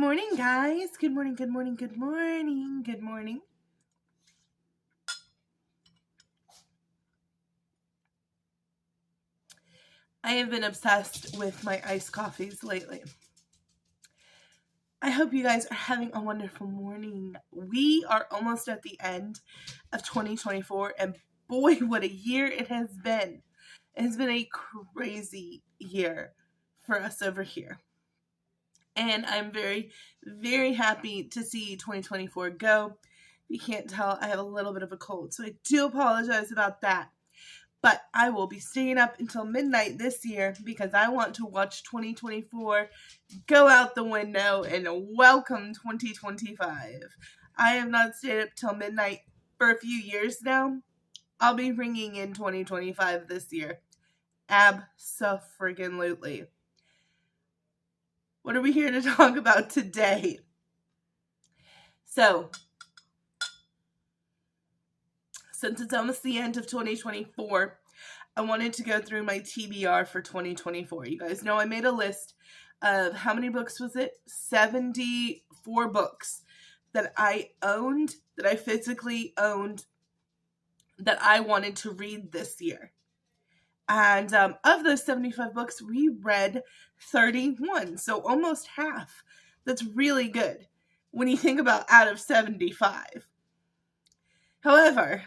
morning, guys. Good morning, good morning, good morning, good morning. I have been obsessed with my iced coffees lately. I hope you guys are having a wonderful morning. We are almost at the end of 2024, and boy, what a year it has been. It has been a crazy year for us over here. And I'm very, very happy to see 2024 go. If you can't tell, I have a little bit of a cold, so I do apologize about that. But I will be staying up until midnight this year because I want to watch 2024 go out the window and welcome 2025. I have not stayed up till midnight for a few years now. I'll be ringing in 2025 this year. Abso-friggin-lutely. What are we here to talk about today? So, since it's almost the end of 2024, I wanted to go through my TBR for 2024. You guys know I made a list of how many books was it? 74 books that I owned, that I physically owned, that I wanted to read this year. And of those 75 books, we read 31, so almost half. That's really good when you think about out of 75. However,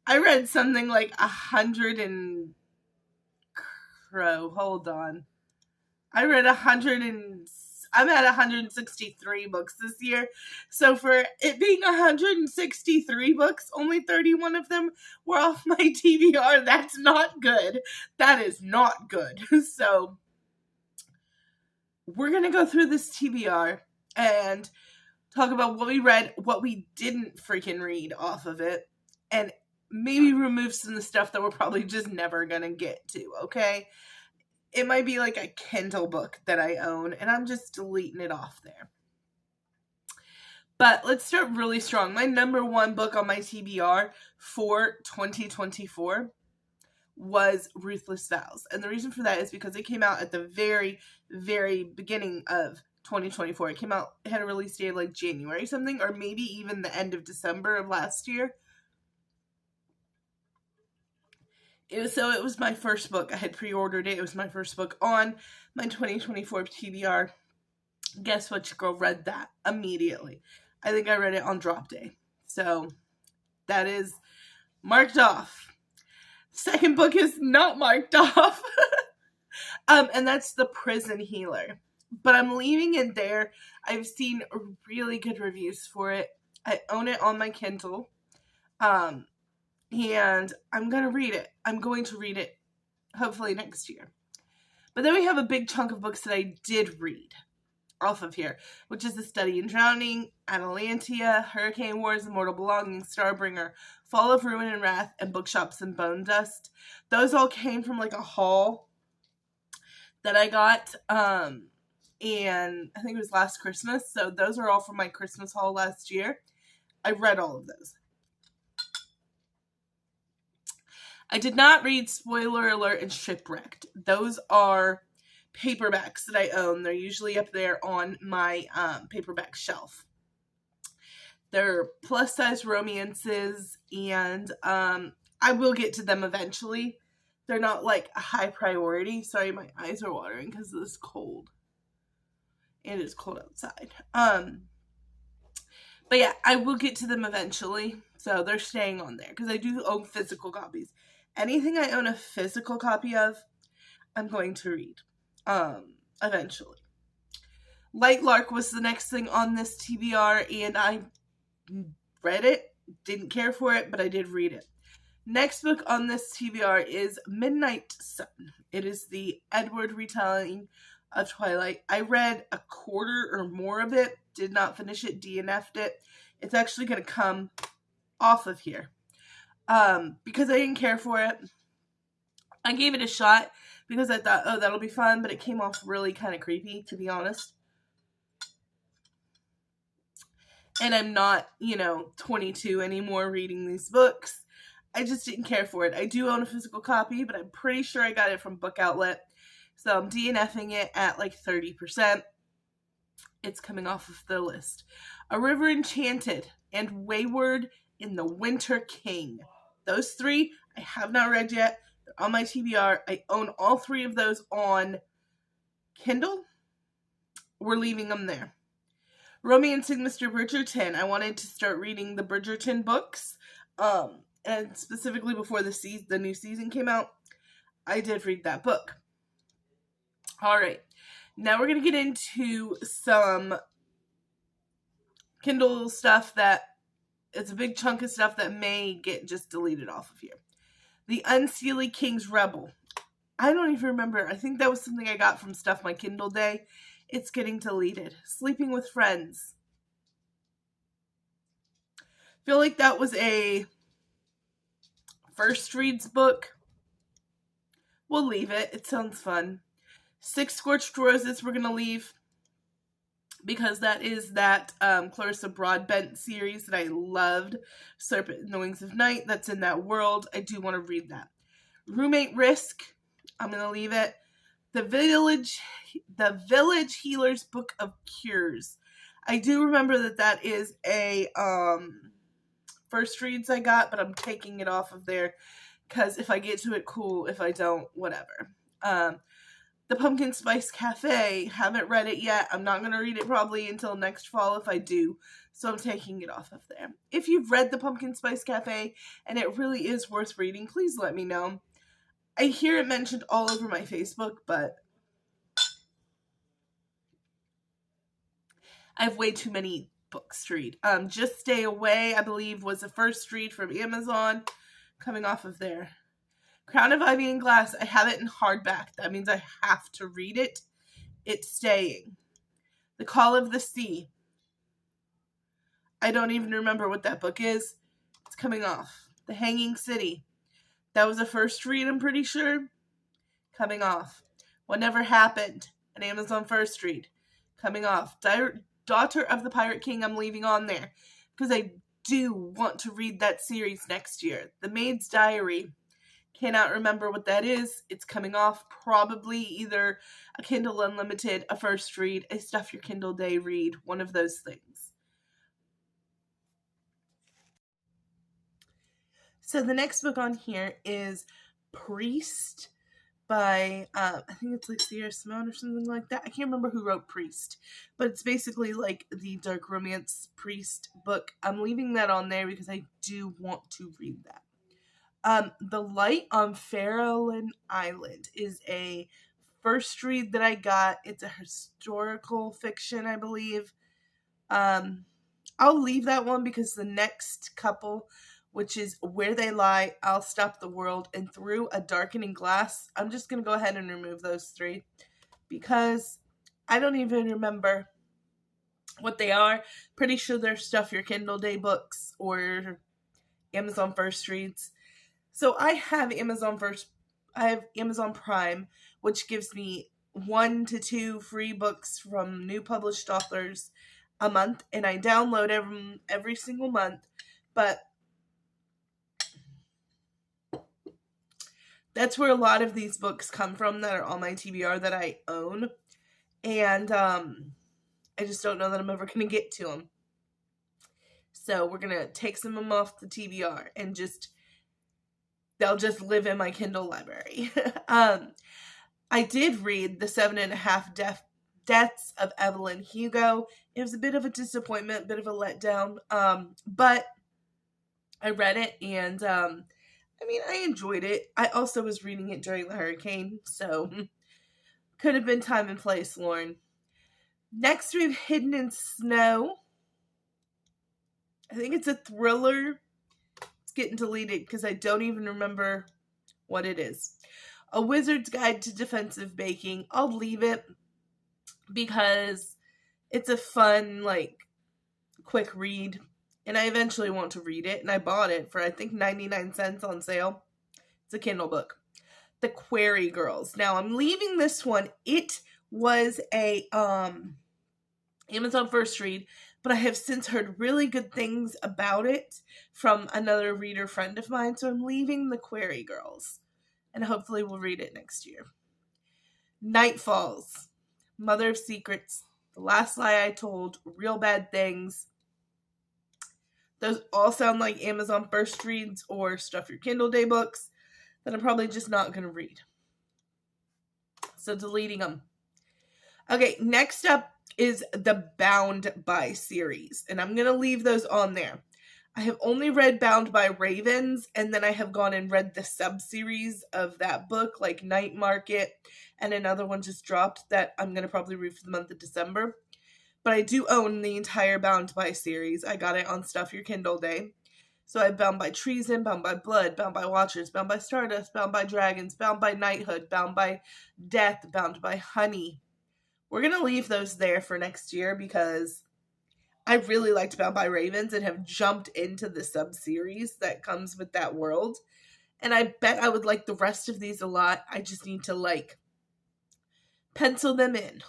I read something like 100 and... hold on. I'm at 163 books this year. So for it being 163 books, only 31 of them were off my TBR. That's not good. That is not good. So we're going to go through this TBR and talk about what we read, what we didn't freaking read off of it, and maybe remove some of the stuff that we're probably just never going to get to, okay? It might be like a Kindle book that I own, and I'm just deleting it off there. But let's start really strong. My number one book on my TBR for 2024 was Ruthless Vows. And the reason for that is because it came out at the very, very beginning of 2024. It had a release date like January something, or maybe even the end of December of last year. It was my first book. I had pre-ordered it. It was my first book on my 2024 TBR. Guess what? Your girl read that immediately. I think I read it on drop day. So that is marked off. Second book is not marked off. And that's The Prison Healer. But I'm leaving it there. I've seen really good reviews for it. I own it on my Kindle. And I'm going to read it. I'm going to read it hopefully next year. But then we have a big chunk of books that I did read off of here, which is The Study in Drowning, Atalantia, Hurricane Wars, Immortal Belongings, Starbringer, Fall of Ruin and Wrath, and Bookshops and Bone Dust. Those all came from like a haul that I got, and I think it was last Christmas. So those are all from my Christmas haul last year. I read all of those. I did not read, spoiler alert, and Shipwrecked. Those are paperbacks that I own. They're usually up there on my paperback shelf. They're plus-size romances, and I will get to them eventually. They're not like a high priority. Sorry, my eyes are watering because of this cold. It is cold outside. But yeah, I will get to them eventually. So they're staying on there because I do own physical copies. Anything I own a physical copy of, I'm going to read eventually. Light Lark was the next thing on this TBR, and I read it. Didn't care for it, but I did read it. Next book on this TBR is Midnight Sun. It is the Edward retelling of Twilight. I read a quarter or more of it, did not finish it, DNF'd it. It's actually going to come off of here. Because I didn't care for it. I gave it a shot because I thought, oh, that'll be fun, but it came off really kind of creepy, to be honest. And I'm not, 22 anymore reading these books. I just didn't care for it. I do own a physical copy, but I'm pretty sure I got it from Book Outlet. So I'm DNFing it at like 30%. It's coming off of the list. A River Enchanted and Wayward in the Winter King. Those three I have not read yet. They're on my TBR. I own all three of those on Kindle. We're leaving them there. Romancing Mr. Bridgerton. I wanted to start reading the Bridgerton books. And specifically before the new season came out, I did read that book. All right. Now we're going to get into some Kindle stuff that it's a big chunk of stuff that may get just deleted off of here. The Unseelie King's Rebel. I don't even remember. I think that was something I got from Stuff My Kindle Day. It's getting deleted. Sleeping with Friends. I feel like that was a first reads book. We'll leave it. It sounds fun. Six Scorched Roses we're going to leave because that is that Clarissa Broadbent series that I loved. Serpent in the Wings of Night. That's in that world. I do want to read that. Roommate Risk. I'm going to leave it. The Village Healer's Book of Cures. I do remember that is a first reads I got, but I'm taking it off of there because if I get to it, cool. If I don't, whatever. The Pumpkin Spice Cafe. Haven't read it yet. I'm not going to read it probably until next fall if I do. So I'm taking it off of there. If you've read The Pumpkin Spice Cafe and it really is worth reading, please let me know. I hear it mentioned all over my Facebook, but I have way too many books to read. Just Stay Away, I believe, was the first read from Amazon, coming off of there. Crown of Ivy and Glass, I have it in hardback. That means I have to read it. It's staying. The Call of the Sea. I don't even remember what that book is. It's coming off. The Hanging City. That was a first read, I'm pretty sure. Coming off. What Never Happened. An Amazon first read. Coming off. Daughter of the Pirate King, I'm leaving on there. Because I do want to read that series next year. The Maid's Diary. Cannot remember what that is. It's coming off. Probably either a Kindle Unlimited, a first read, a Stuff Your Kindle Day read. One of those things. So the next book on here is Priest by, I think it's like Sierra Simone or something like that. I can't remember who wrote Priest, but it's basically like the dark romance Priest book. I'm leaving that on there because I do want to read that. The Light on Farallon Island is a first read that I got. It's a historical fiction, I believe. I'll leave that one because the next couple, which is Where They Lie, I'll Stop the World, and Through a Darkening Glass, I'm just going to go ahead and remove those three because I don't even remember what they are. Pretty sure they're Stuff Your Kindle Day books or Amazon first reads. So I have Amazon Prime, which gives me 1 to 2 free books from new published authors a month, and I download them every single month. But that's where a lot of these books come from that are on my TBR that I own, and I just don't know that I'm ever going to get to them. So we're going to take some of them off the TBR and they'll just live in my Kindle library. I did read The 7.5 Deaths of Evelyn Hugo. It was a bit of a disappointment, bit of a letdown. But I read it and, I enjoyed it. I also was reading it during the hurricane, so could have been time and place, Lauren. Next we have Hidden in Snow. I think it's a thriller. Getting deleted because I don't even remember what it is. A Wizard's Guide to Defensive Baking. I'll leave it because it's a fun, quick read. And I eventually want to read it. And I bought it for, I think, 99 cents on sale. It's a Kindle book. The Quarry Girls. Now, I'm leaving this one. It was a Amazon first read, but I have since heard really good things about it from another reader friend of mine, so I'm leaving The Quarry Girls, and hopefully we'll read it next year. Night Falls, Mother of Secrets. The Last Lie I Told, Real Bad Things. Those all sound like Amazon first reads or Stuff Your Kindle Day books that I'm probably just not going to read. So deleting them. Okay, next up is the Bound by series, and I'm going to leave those on there. I have only read Bound by Ravens, and then I have gone and read the sub-series of that book, like Night Market, and another one just dropped that I'm going to probably read for the month of December. But I do own the entire Bound by series. I got it on Stuff Your Kindle Day. So I have Bound by Treason, Bound by Blood, Bound by Watchers, Bound by Stardust, Bound by Dragons, Bound by Knighthood, Bound by Death, Bound by Honey. We're going to leave those there for next year because I really liked Bound by Ravens and have jumped into the sub-series that comes with that world. And I bet I would like the rest of these a lot. I just need to, pencil them in.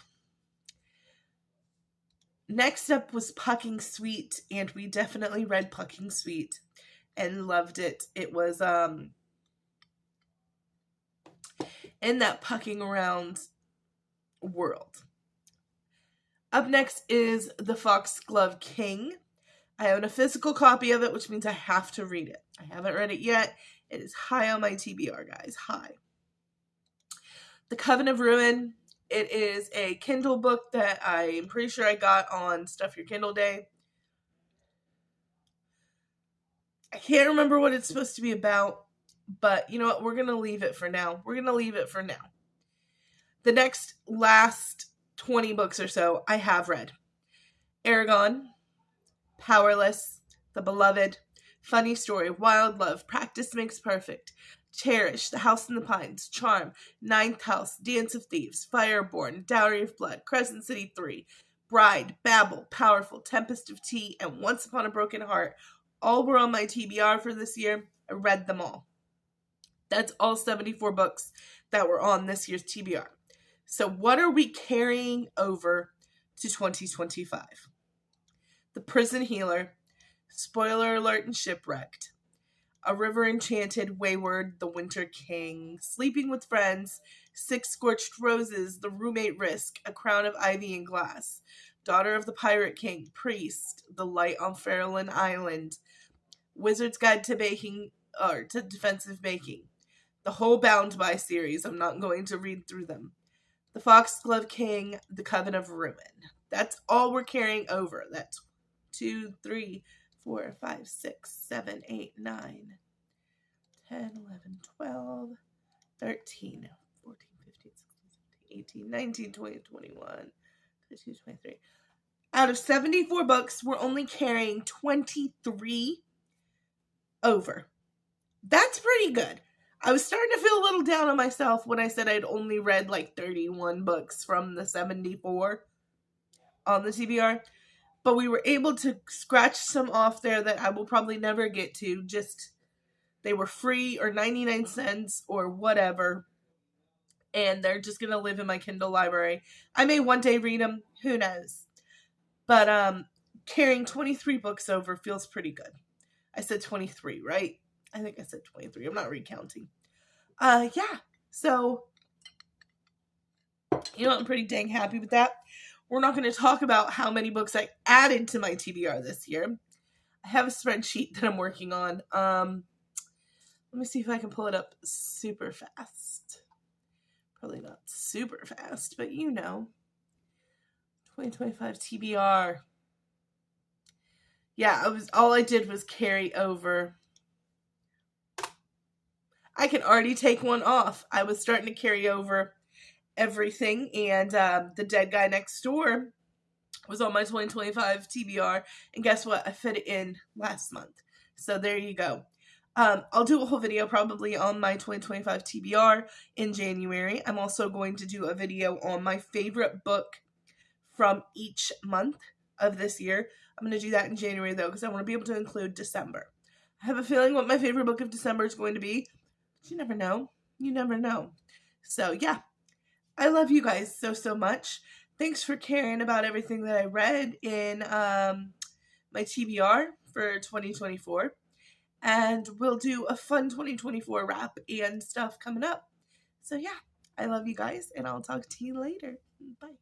Next up was Pucking Sweet, and we definitely read Pucking Sweet and loved it. It was in that pucking around world. Up next is The Foxglove King. I own a physical copy of it, which means I have to read it. I haven't read it yet. It is high on my TBR, guys. High. The Coven of Ruin. It is a Kindle book that I'm pretty sure I got on Stuff Your Kindle Day. I can't remember what it's supposed to be about, but you know what? We're going to leave it for now. The last 20 books or so I have read. Aragon, Powerless, The Beloved, Funny Story, Wild Love, Practice Makes Perfect, Cherish, The House in the Pines, Charm, Ninth House, Dance of Thieves, Fireborn, Dowry of Blood, Crescent City 3, Bride, Babel, Powerful, Tempest of Tea, and Once Upon a Broken Heart. All were on my TBR for this year. I read them all. That's all 74 books that were on this year's TBR. So what are we carrying over to 2025? The Prison Healer, Spoiler Alert and Shipwrecked, A River Enchanted, Wayward, The Winter King, Sleeping with Friends, Six Scorched Roses, The Roommate Risk, A Crown of Ivy and Glass, Daughter of the Pirate King, Priest, The Light on Farallon Island, Wizard's Guide to Defensive Baking, the whole Bound by series. I'm not going to read through them. The Foxglove King, The Coven of Ruin. That's all we're carrying over. That's 2, 3, 4, 5, 6, 7, 8, 9, 10, 11, 12, 13, 14, 15, 16, 17, 18, 19, 20, 21, 22, 23. Out of 74 books, we're only carrying 23 over. That's pretty good. I was starting to feel a little down on myself when I said I'd only read 31 books from the 74 on the TBR. But we were able to scratch some off there that I will probably never get to. Just, they were free or 99 cents or whatever. And they're just going to live in my Kindle library. I may one day read them. Who knows? But carrying 23 books over feels pretty good. I said 23, right? I think I said 23. I'm not recounting. Yeah. So, I'm pretty dang happy with that. We're not going to talk about how many books I added to my TBR this year. I have a spreadsheet that I'm working on. Let me see if I can pull it up super fast. Probably not super fast, but 2025 TBR. Yeah, all I did was carry over. I can already take one off. I was starting to carry over everything, and The Dead Guy Next Door was on my 2025 TBR, and guess what? I fit it in last month. So there you go. I'll do a whole video probably on my 2025 TBR in January. I'm also going to do a video on my favorite book from each month of this year. I'm going to do that in January, though, because I want to be able to include December. I have a feeling what my favorite book of December is going to be. But you never know. You never know. So, yeah. I love you guys so much. Thanks for caring about everything that I read in my TBR for 2024. And we'll do a fun 2024 wrap and stuff coming up. So, yeah. I love you guys, and I'll talk to you later. Bye.